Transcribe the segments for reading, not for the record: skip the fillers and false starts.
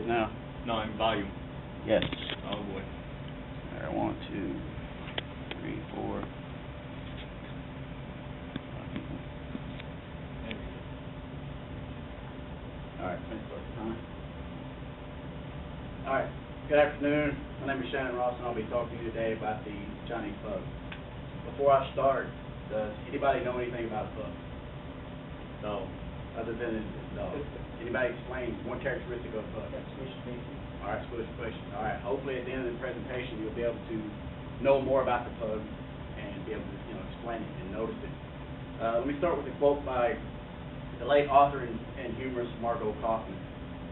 is now. No, in volume. Yes. Oh boy. There, 1, 2, 3, 4. Alright, let's start the time. Alright, good afternoon. My name is Shannon Ross, and I'll be talking to you today about the Chinese pug. Before I start, does anybody know anything about a pug? No. Other than the dog. Anybody explain one characteristic of a pug? Alright, switch question. Alright, hopefully at the end of the presentation you'll be able to know more about the pug and be able to, explain it and notice it. Let me start with a quote by the late author and humorist Margot Kaufman.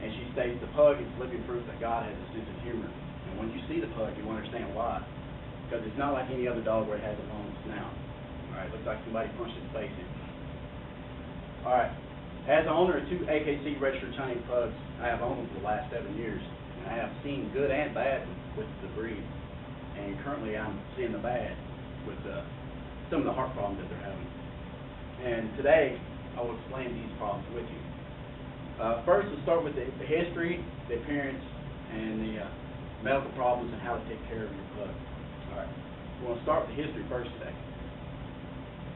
And she states, "The pug is living proof that God has a sense of humor. And when you see the pug, you understand why. Because it's not like any other dog where it has a long snout." Alright, looks like somebody punched his face in. Alright. As the owner of 2 AKC registered Chinese pugs, I have owned them for the last 7 years, and I have seen good and bad with the breed. And currently I'm seeing the bad with some of the heart problems that they're having. And today, I will explain these problems with you. First, let's start with the history, the appearance, and the medical problems and how to take care of your pug. Alright, we're going to start with the history first today.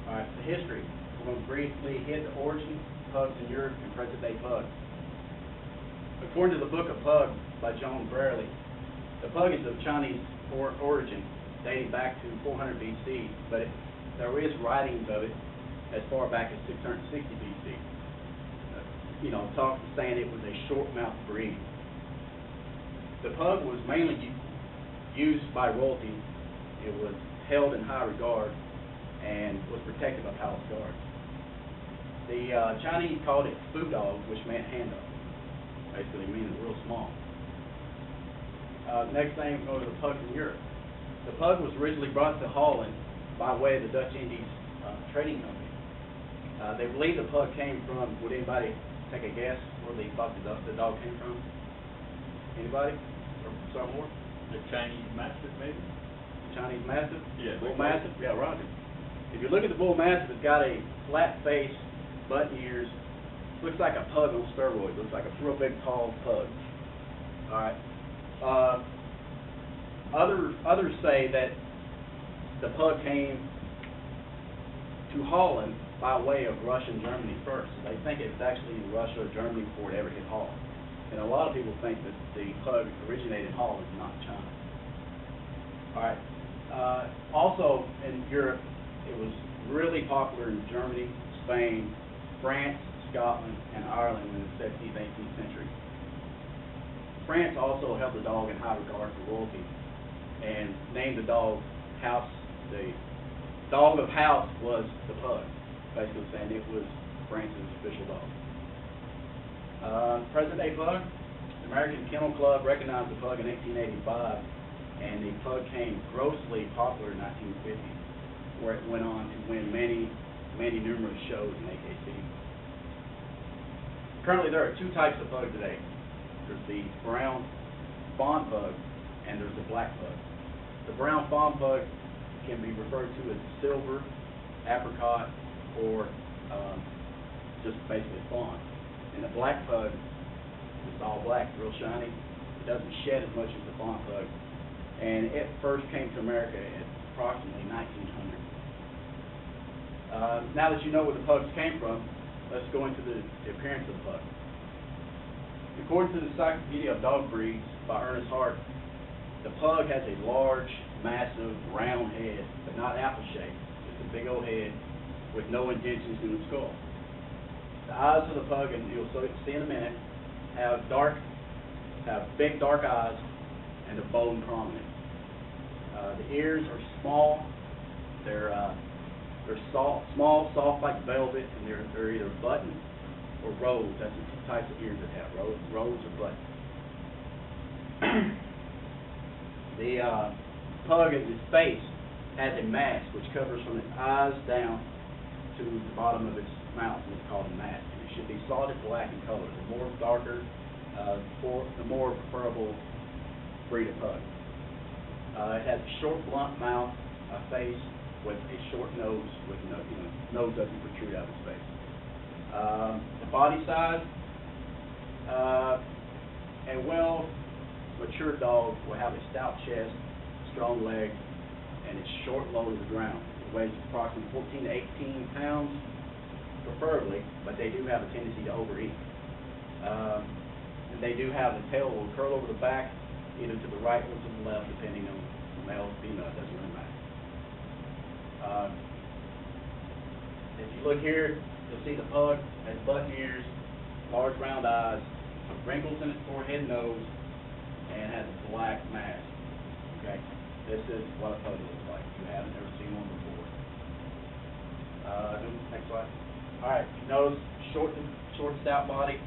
Alright, the history. We're going to briefly hit the origin pugs in Europe and present-day pugs. According to the Book of Pug by John Brierley, the pug is of Chinese origin, dating back to 400 BC, but there is writings of it as far back as 660 BC. Talk saying it was a short-mouthed breed. The pug was mainly used by royalty. It was held in high regard and was protected by palace guards. The Chinese called it fu dog, which meant hand dog. Basically meaning real small. Next thing, we go to the pugs in Europe. The pug was originally brought to Holland by way of the Dutch Indies Trading Company. They believe the pug came from, would anybody take a guess where they thought the dog came from? Anybody? Or some more? The Chinese Mastiff, maybe? Chinese Mastiff? Yeah. Bull Mastiff? Yeah, roger. If you look at the Bull Mastiff, it's got a flat face, button ears, looks like a pug on steroids, looks like a real big, tall pug. Alright. Others say that the pug came to Holland by way of Russia and Germany first. So they think it's actually in Russia or Germany before it ever hit Holland. And a lot of people think that the pug originated in Holland, not China. Alright. Also in Europe, it was really popular in Germany, Spain, France, Scotland, and Ireland in the 17th, 18th century. France also held the dog in high regard for royalty and named the dog House. The dog of house was the pug, basically saying it was France's official dog. Present-day pug, the American Kennel Club recognized the pug in 1885, and the pug became grossly popular in 1950, where it went on to win many numerous shows in AKC. Currently, there are 2 types of pug today. There's the brown fawn pug, and there's the black pug. The brown fawn pug can be referred to as silver, apricot, or just basically fawn. And the black pug is all black, real shiny. It doesn't shed as much as the fawn pug. And it first came to America at approximately 1900. Now that you know where the pugs came from, let's go into the appearance of the pug. According to the Encyclopedia of Dog Breeds by Ernest Hart, the pug has a large, massive, round head, but not apple-shaped, just a big old head with no indentions in the skull. The eyes of the pug, and you'll see in a minute, have big dark eyes and are bold and prominent. The ears are small. They're small, soft like velvet, and they're either button or rose. That's the 2 types of ears that have rose or button. The pug in its face has a mask which covers from its eyes down to the bottom of its mouth, and it's called a mask. And it should be solid black in color. The more darker, the more preferable breed of pug. It has a short, blunt mouth, a face with a short nose, with nose doesn't protrude out of its face. The body size, A well-matured dog will have a stout chest, strong legs, and it's short low to the ground. It weighs approximately 14 to 18 pounds, preferably, but they do have a tendency to overeat. And they do have the tail will curl over the back, either to the right or to the left, depending on male or female, it doesn't really matter. If you look here, you'll see the pug has buck ears, large round eyes, wrinkles in its forehead and nose, and has a black mask. Okay, this is what a pug looks like. You haven't ever seen one before. Next slide. All right, you notice short, stout body,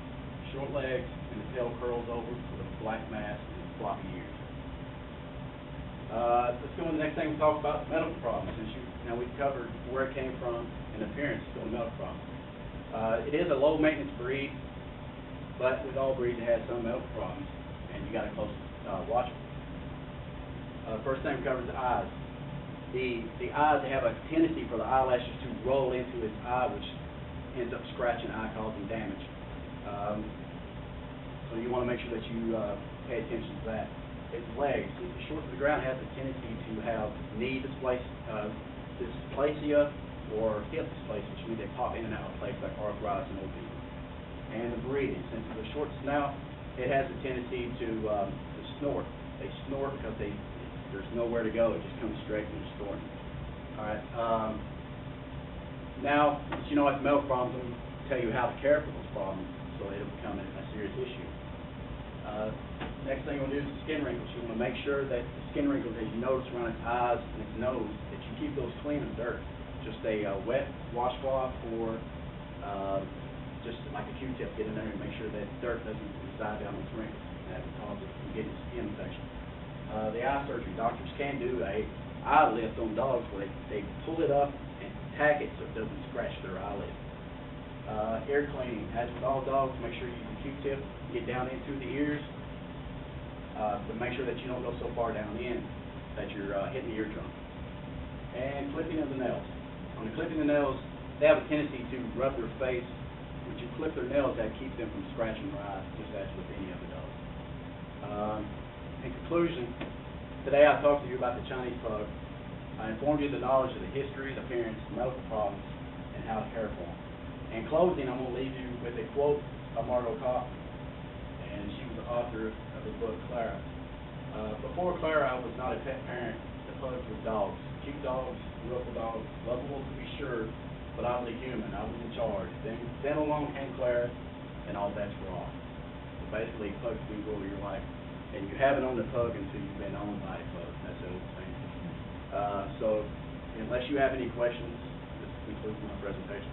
short legs, and the tail curls over with a black mask and floppy ears. Let's go on to the next thing we talk about, medical problems. Now we've covered where it came from and appearance, go to medical problems. It is a low maintenance breed, but with all breeds it has some medical problems, and you got to close watch them. First thing we cover is the eyes. The eyes, they have a tendency for the eyelashes to roll into its eye, which ends up scratching the eye, causing damage. So you want to make sure that you pay attention to that. Its legs, if it's short to the ground, has a tendency to have knee dysplasia or hip dysplasia, which means they pop in and out of place like arthritis and old people. And the breathing, since it's a short snout, it has a tendency to snort. They snort because there's nowhere to go. It just comes straight from the snorting. All right. Now, since you know what the medical problems, I'm going to tell you how to care for those problems so they don't become a serious issue. Next thing you'll do is the skin wrinkles. You want to make sure that the skin wrinkles, as you notice around its eyes and its nose, that you keep those clean of dirt. Just a wet washcloth or just like a Q-tip, get in there and make sure that dirt doesn't reside down those wrinkles. That would cause it from getting skin infection. The eye surgery, doctors can do a eye lift on dogs where they pull it up and tack it so it doesn't scratch their eyelid. Ear cleaning, as with all dogs, make sure you use a Q-tip, get down into the ears, but make sure that you don't go so far down in that you're hitting the eardrum. And clipping of the nails. On the clipping of the nails, they have a tendency to rub their face. When you clip their nails, that keeps them from scratching their eyes, just as with any other dog. In conclusion, today I talked to you about the Chinese pug. I informed you of the knowledge of the history, the appearance, medical problems, and how to care for them. In closing, I'm going to leave you with a quote of Margot Coffin, and she was the author of the book Clara. Before Clara, I was not a pet parent. The pugs were dogs, cute dogs, beautiful dogs, lovable to be sure, but I was a human. I was in charge. Then along came Clara, and all bets were off. So basically, pugs do rule your life, and you haven't owned a pug until you've been owned by a pug. That's the old saying. So unless you have any questions, this concludes my presentation.